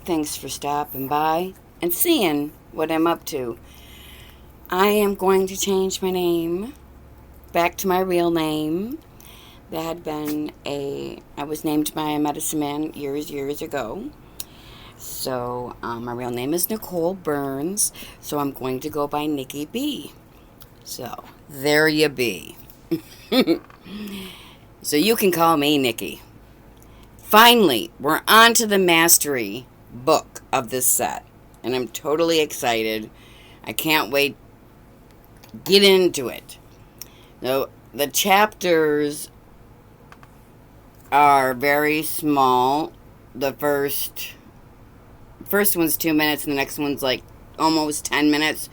Thanks for stopping by and seeing what I'm up to. I am going to change my name back to my real name. I was named by a medicine man years ago. So, my real name is Nicole Burns, so I'm going to go by Nikki B. So, there you be. So, you can call me Nikki. Finally, we're on to the mastery book of this set, and I'm totally excited. I can't wait to get into it. So, the chapters are very small. The first one's 2 minutes, and the next one's like almost 10 minutes.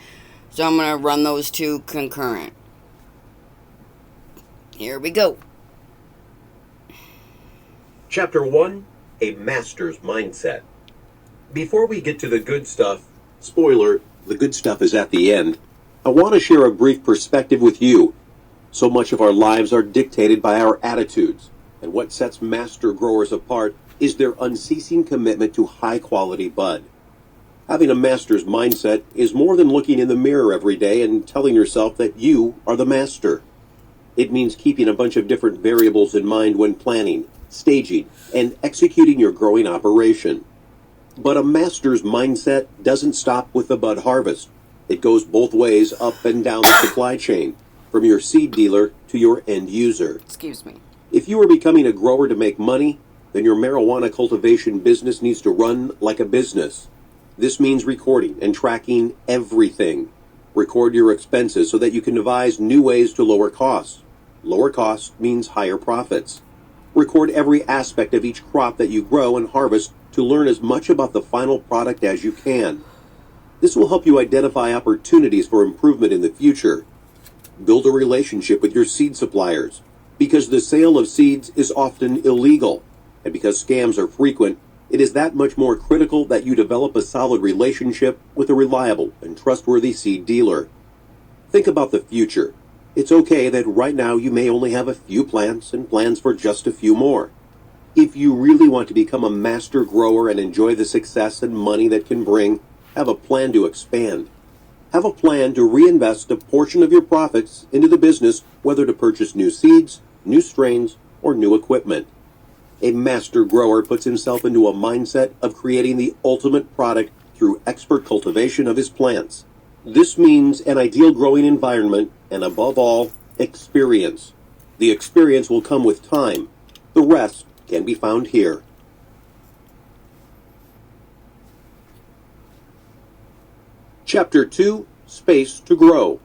So I'm going to run those two concurrent. Here we go. Chapter 1, A Master's Mindset. Before we get to the good stuff, spoiler, the good stuff is at the end, I want to share a brief perspective with you. So much of our lives are dictated by our attitudes, and what sets master growers apart is their unceasing commitment to high-quality bud. Having a master's mindset is more than looking in the mirror every day and telling yourself that you are the master. It means keeping a bunch of different variables in mind when planning, staging, and executing your growing operation. But a master's mindset doesn't stop with the bud harvest. It goes both ways up and down the supply chain, from your seed dealer to your end user. Excuse me. If you are becoming a grower to make money, then your marijuana cultivation business needs to run like a business. This means recording and tracking everything. Record your expenses so that you can devise new ways to lower costs. Lower costs means higher profits. Record every aspect of each crop that you grow and harvest to learn as much about the final product as you can. This will help you identify opportunities for improvement in the future. Build a relationship with your seed suppliers, because the sale of seeds is often illegal, and because scams are frequent, it is that much more critical that you develop a solid relationship with a reliable and trustworthy seed dealer. Think about the future. It's okay that right now you may only have a few plants and plans for just a few more. If you really want to become a master grower and enjoy the success and money that can bring, have a plan to expand. Have a plan to reinvest a portion of your profits into the business, whether to purchase new seeds, new strains, or new equipment. A master grower puts himself into a mindset of creating the ultimate product through expert cultivation of his plants. This means an ideal growing environment and, above all, experience. The experience will come with time. The rest can be found here. Chapter 2, Space to Grow.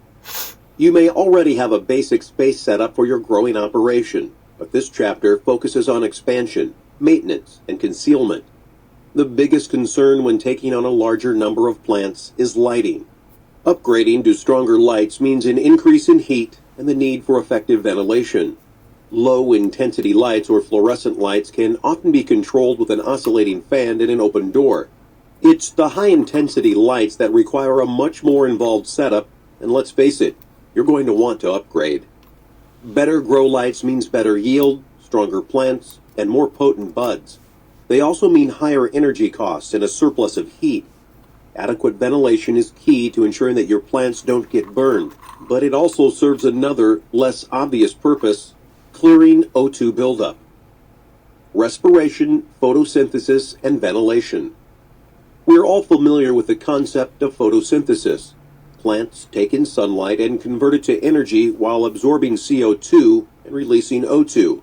You may already have a basic space set up for your growing operation, but this chapter focuses on expansion, maintenance, and concealment. The biggest concern when taking on a larger number of plants is lighting. Upgrading to stronger lights means an increase in heat and the need for effective ventilation. Low-intensity lights or fluorescent lights can often be controlled with an oscillating fan and an open door. It's the high-intensity lights that require a much more involved setup, and let's face it, you're going to want to upgrade. Better grow lights means better yield, stronger plants, and more potent buds. They also mean higher energy costs and a surplus of heat. Adequate ventilation is key to ensuring that your plants don't get burned, but it also serves another, less obvious purpose: clearing O2 buildup. Respiration, photosynthesis, and ventilation. We're all familiar with the concept of photosynthesis. Plants take in sunlight and convert it to energy while absorbing CO2 and releasing O2.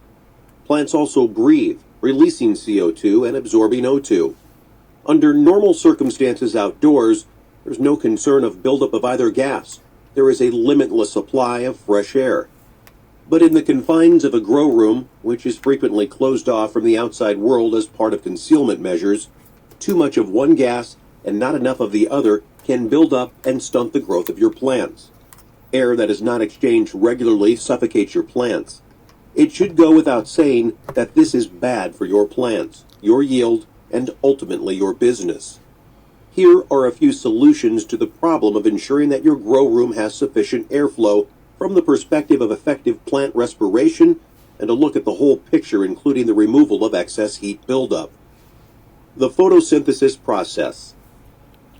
Plants also breathe, releasing CO2 and absorbing O2. Under normal circumstances outdoors, there's no concern of buildup of either gas. There is a limitless supply of fresh air. But in the confines of a grow room, which is frequently closed off from the outside world as part of concealment measures, too much of one gas and not enough of the other can build up and stunt the growth of your plants. Air that is not exchanged regularly suffocates your plants. It should go without saying that this is bad for your plants, your yield, and ultimately your business. Here are a few solutions to the problem of ensuring that your grow room has sufficient airflow from the perspective of effective plant respiration and a look at the whole picture, including the removal of excess heat buildup. The photosynthesis process.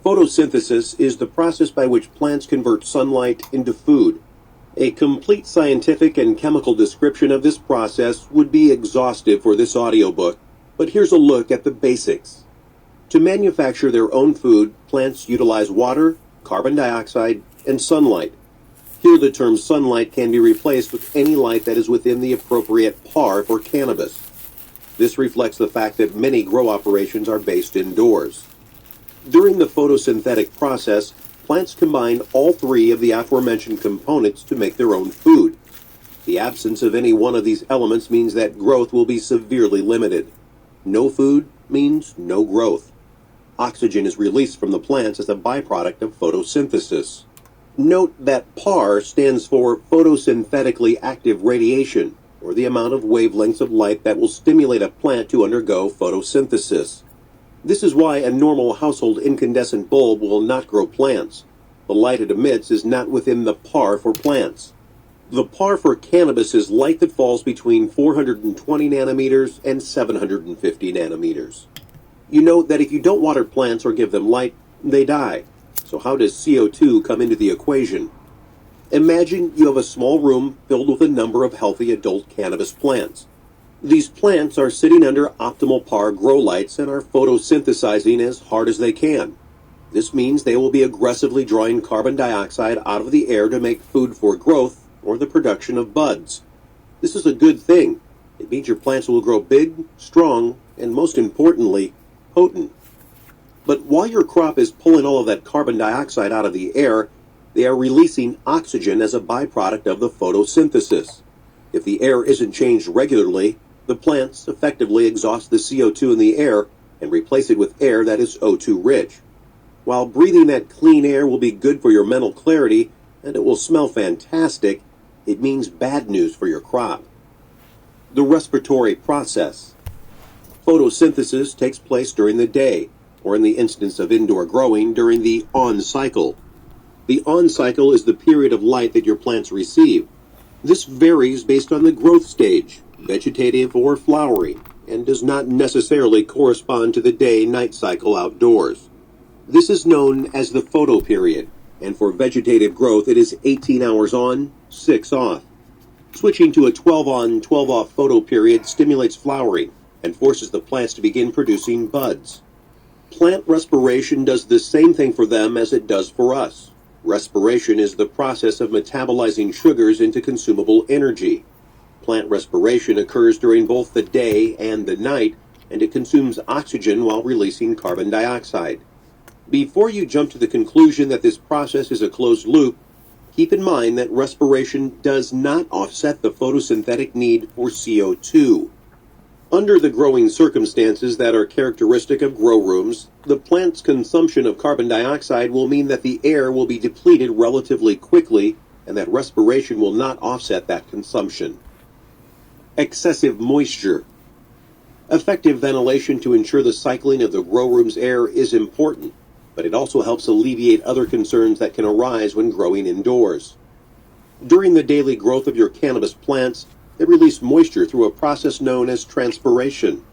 Photosynthesis is the process by which plants convert sunlight into food. A complete scientific and chemical description of this process would be exhaustive for this audiobook, but here's a look at the basics. To manufacture their own food, plants utilize water, carbon dioxide, and sunlight. Here the term sunlight can be replaced with any light that is within the appropriate par for cannabis. This reflects the fact that many grow operations are based indoors. During the photosynthetic process, plants combine all three of the aforementioned components to make their own food. The absence of any one of these elements means that growth will be severely limited. No food means no growth. Oxygen is released from the plants as a byproduct of photosynthesis. Note that PAR stands for photosynthetically active radiation, or the amount of wavelengths of light that will stimulate a plant to undergo photosynthesis. This is why a normal household incandescent bulb will not grow plants. The light it emits is not within the PAR for plants. The PAR for cannabis is light that falls between 420 nanometers and 750 nanometers. You know that if you don't water plants or give them light, they die. So how does CO2 come into the equation? Imagine you have a small room filled with a number of healthy adult cannabis plants. These plants are sitting under optimal PAR grow lights and are photosynthesizing as hard as they can. This means they will be aggressively drawing carbon dioxide out of the air to make food for growth or the production of buds. This is a good thing. It means your plants will grow big, strong, and most importantly, potent. But while your crop is pulling all of that carbon dioxide out of the air, they are releasing oxygen as a byproduct of the photosynthesis. If the air isn't changed regularly, the plants effectively exhaust the CO2 in the air and replace it with air that is O2 rich. While breathing that clean air will be good for your mental clarity and it will smell fantastic, it means bad news for your crop. The respiratory process. Photosynthesis takes place during the day, or in the instance of indoor growing, during the on cycle. The on cycle is the period of light that your plants receive. This varies based on the growth stage, vegetative or flowering, and does not necessarily correspond to the day-night cycle outdoors. This is known as the photoperiod, and for vegetative growth it is 18 hours on, 6 off. Switching to a 12 on, 12 off photoperiod stimulates flowering and forces the plants to begin producing buds. Plant respiration does the same thing for them as it does for us. Respiration is the process of metabolizing sugars into consumable energy. Plant respiration occurs during both the day and the night, and it consumes oxygen while releasing carbon dioxide. Before you jump to the conclusion that this process is a closed loop, keep in mind that respiration does not offset the photosynthetic need for CO2. Under the growing circumstances that are characteristic of grow rooms, the plant's consumption of carbon dioxide will mean that the air will be depleted relatively quickly and that respiration will not offset that consumption. Excessive moisture. Effective ventilation to ensure the cycling of the grow room's air is important, but it also helps alleviate other concerns that can arise when growing indoors. During the daily growth of your cannabis plants, they release moisture through a process known as transpiration.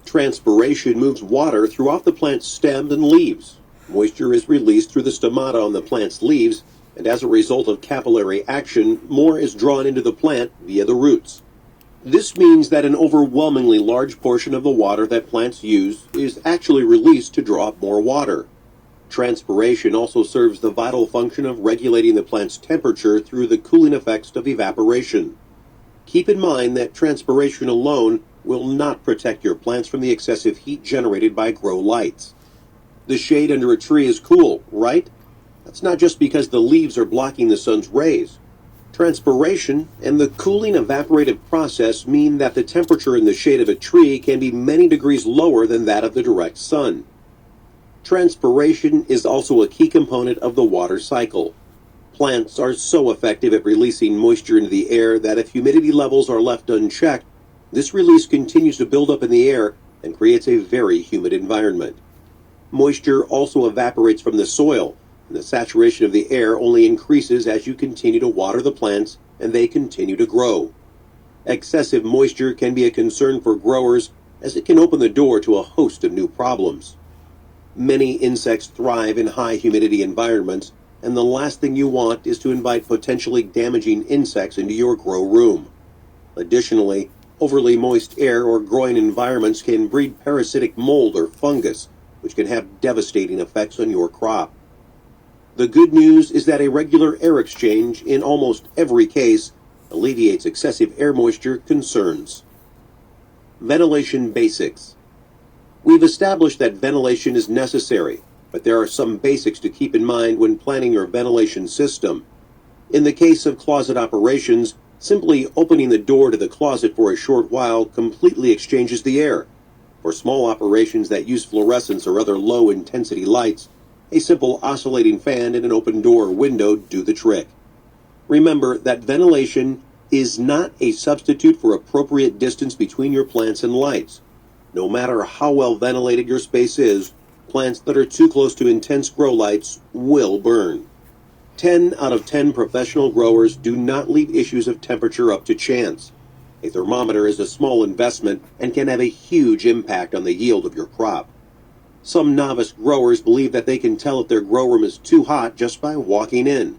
Transpiration moves water throughout the plant's stem and leaves. Moisture is released through the stomata on the plant's leaves, and as a result of capillary action, more is drawn into the plant via the roots. This means that an overwhelmingly large portion of the water that plants use is actually released to draw up more water. Transpiration also serves the vital function of regulating the plant's temperature through the cooling effects of evaporation. Keep in mind that transpiration alone will not protect your plants from the excessive heat generated by grow lights. The shade under a tree is cool, right? That's not just because the leaves are blocking the sun's rays. Transpiration and the cooling evaporative process mean that the temperature in the shade of a tree can be many degrees lower than that of the direct sun. Transpiration is also a key component of the water cycle. Plants are so effective at releasing moisture into the air that if humidity levels are left unchecked, this release continues to build up in the air and creates a very humid environment. Moisture also evaporates from the soil, and the saturation of the air only increases as you continue to water the plants and they continue to grow. Excessive moisture can be a concern for growers as it can open the door to a host of new problems. Many insects thrive in high humidity environments, and the last thing you want is to invite potentially damaging insects into your grow room. Additionally, overly moist air or growing environments can breed parasitic mold or fungus, which can have devastating effects on your crop. The good news is that a regular air exchange, in almost every case, alleviates excessive air moisture concerns. Ventilation basics. We've established that ventilation is necessary, but there are some basics to keep in mind when planning your ventilation system. In the case of closet operations, simply opening the door to the closet for a short while completely exchanges the air. For small operations that use fluorescents or other low-intensity lights, a simple oscillating fan and an open door or window do the trick. Remember that ventilation is not a substitute for appropriate distance between your plants and lights. No matter how well ventilated your space is, plants that are too close to intense grow lights will burn. 10 out of 10 professional growers do not leave issues of temperature up to chance. A thermometer is a small investment and can have a huge impact on the yield of your crop. Some novice growers believe that they can tell if their grow room is too hot just by walking in.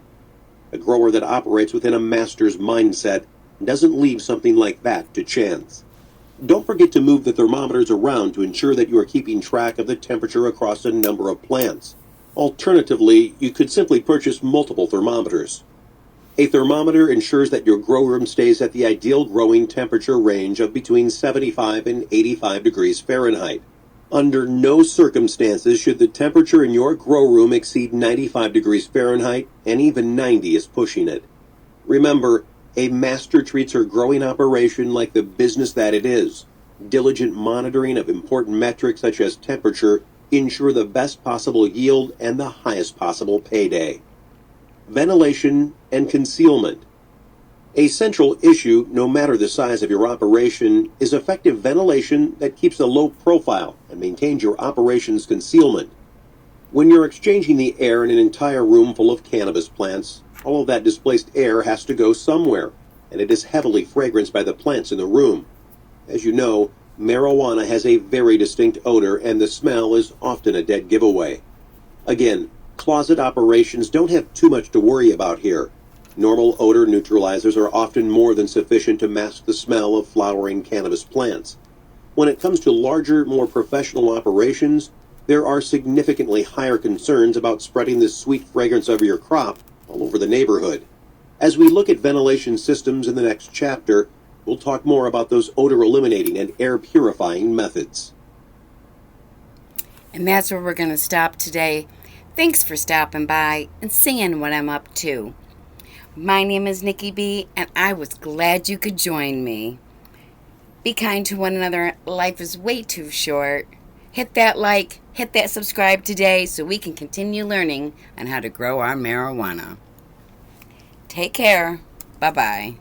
A grower that operates within a master's mindset doesn't leave something like that to chance. Don't forget to move the thermometers around to ensure that you are keeping track of the temperature across a number of plants. Alternatively, you could simply purchase multiple thermometers. A thermometer ensures that your grow room stays at the ideal growing temperature range of between 75 and 85 degrees Fahrenheit. Under no circumstances should the temperature in your grow room exceed 95 degrees Fahrenheit, and even 90 is pushing it. Remember, a master treats her growing operation like the business that it is. Diligent monitoring of important metrics such as temperature ensure the best possible yield and the highest possible payday. Ventilation and concealment. A central issue, no matter the size of your operation, is effective ventilation that keeps a low profile and maintains your operation's concealment. When you're exchanging the air in an entire room full of cannabis plants, all of that displaced air has to go somewhere, and it is heavily fragranced by the plants in the room. As you know, marijuana has a very distinct odor, and the smell is often a dead giveaway. Again, closet operations don't have too much to worry about here. Normal odor neutralizers are often more than sufficient to mask the smell of flowering cannabis plants. When it comes to larger, more professional operations, there are significantly higher concerns about spreading the sweet fragrance of your crop all over the neighborhood. As we look at ventilation systems in the next chapter, we'll talk more about those odor eliminating and air purifying methods. And that's where we're going to stop today. Thanks for stopping by and seeing what I'm up to. My name is Nikki B, and I was glad you could join me. Be kind to one another. Life is way too short. Hit that like, hit that subscribe today so we can continue learning on how to grow our marijuana. Take care. Bye-bye.